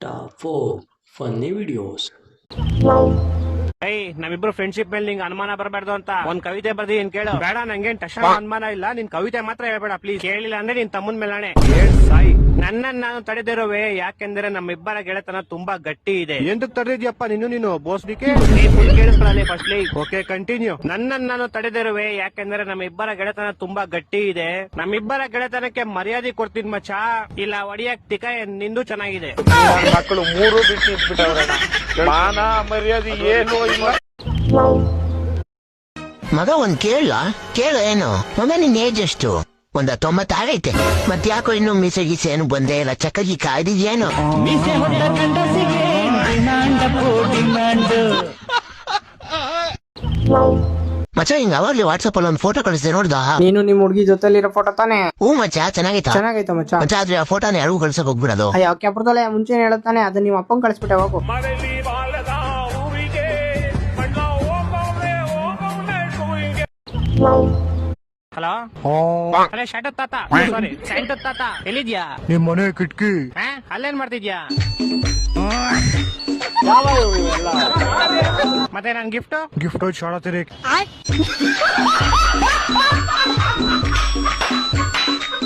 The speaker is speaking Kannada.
Top 4 Funny Videos. ನಮ್ಮಿಬ್ರು ಫ್ರೆಂಡ್ಶಿಪ್ ಮೇಲೆ ನಿಂಗೆ ಅನುಮಾನ ಬರಬಾರ್ದು ಅಂತ ಒಂದ್ ಕವಿತೆ ಬರ್ದಿನ್ ಕೇಳು. ಬೇಡ ನಂಗೇನ್ ಟಶ ಅನುಮಾನ ಇಲ್ಲ, ನಿನ್ ಕವಿತೆ ಮಾತ್ರ ಹೇಳ್ಬೇಡ ಪ್ಲೀಸ್. ಕೇಳಿಲ್ಲ ಅಂದ್ರೆ ನಿನ್ ತಮ್ಮನ್ ಮೇಲಾಣೆ. ಸಾಯಿ ನನ್ನನ್ನು ನಾನು ತಡೆದಿರುವೆ, ಯಾಕೆಂದ್ರೆ ನಮ್ಮಿಬ್ಬರ ಗೆಳೆತನ ತುಂಬಾ ಗಟ್ಟಿ ಇದೆ. ಎಂದಕ್ ತಡೆದಿದ್ಯಪ್ಪ ನೀನು ಬೋಸ್ಡಿಕೆ? ಕೇಳಿಸ್ಕೊಳ್ಳಿ ಫಸ್ಟ್ಲಿ. Okay continue. ನನ್ನನ್ನು ನಾನು ತಡೆದಿರುವೆ, ಯಾಕೆಂದ್ರೆ ನಮ್ಮಿಬ್ಬರ ಗೆಳೆತನ ತುಂಬಾ ಗಟ್ಟಿ ಇದೆ. ನಮ್ಮಿಬ್ಬರ ಗೆಳೆತನಕ್ಕೆ ಮರ್ಯಾದೆ ಕೊಡ್ತೀನಿ ಮಚ್ಚಾ, ಇಲ್ಲ ಒಡಿಯಕ್ ತಿಕ ನಿಂದು ಚೆನ್ನಾಗಿದೆ. ಮಕ್ಕಳು ಮೂರು ಬಿಟ್ಟು ಇಟ್ಬಿಟ್ಟವ್ರೆ. ಮಾನ ಮರ್ಯಾದೆ ಏನು ಇಲ್ಲ. ಮಗ ಒಂದ್ ಕೇಳ ಏನು ಮಗ, ನಿನ್ ಏಜ್ ಎಷ್ಟು? 90 ಆಗೈತೆ. ಮತ್ತ್ಯಾಕೋ ಇನ್ನು ಮೀಸೆ ಗೀಸೆ ಏನು ಬಂದೇ ಇಲ್ಲ? ಚಕ್ಕಗಿ ಕಾಯ್ದಿದ್ಯೇನು? ಮಚ್ಚ ಹಿಂಗ ಅವಾಗ್ಲಿ ವಾಟ್ಸಪ್ ಅಲ್ಲಿ ಒಂದು ಫೋಟೋ ಕಳಿಸಿದೆ, ನೋಡ್ದ? ನೀನು ನಿಮ್ ಹುಡುಗಿ ಜೊತೆಲಿರೋ ಫೋಟೋ ತಾನೆ? ಹ್ಞೂ ಮಚ್ಚ, ಚೆನ್ನಾಗೈತಾ? ಚೆನ್ನಾಗೈತ ಮಚ್ಚ. ಮಚ್ಚ ಆದ್ರೆ ಆ ಫೋಟೋನ ಯಾರಿಗೂ ಕಳ್ಸಕ್ ಹೋಗ್ಬಿಡೋದು. ಅಯ್ಯೋ ಕೆಪ್ರದೊಳೆ ಮುಂಚೆ ಹೇಳುತ್ತಾನೆ, ಅದನ್ನ ನಿಮ್ಮ ಅಪ್ಪಂಗ್ ಕಳಿಸ್ಬಿಟ್ಟೆ ಹೋಗು. ಹಲೋ ಅಲ್ಲೇ ಶಾಟತ್ ತಾತ, ಸಾರಿ ಸ್ಯಾಂಟತ್ ತಾತ, ಎಲ್ಲಿದ್ಯಾ? ನಿಮ್ ಮನೆ ಕಿಟ್ಕಿ ಅಲ್ಲೇನ್ ಮಾಡ್ತಿದ್ಯಾ? ಮತ್ತೆ ನನ್ ಗಿಫ್ಟ್ ಶಾಡತಿರಿ.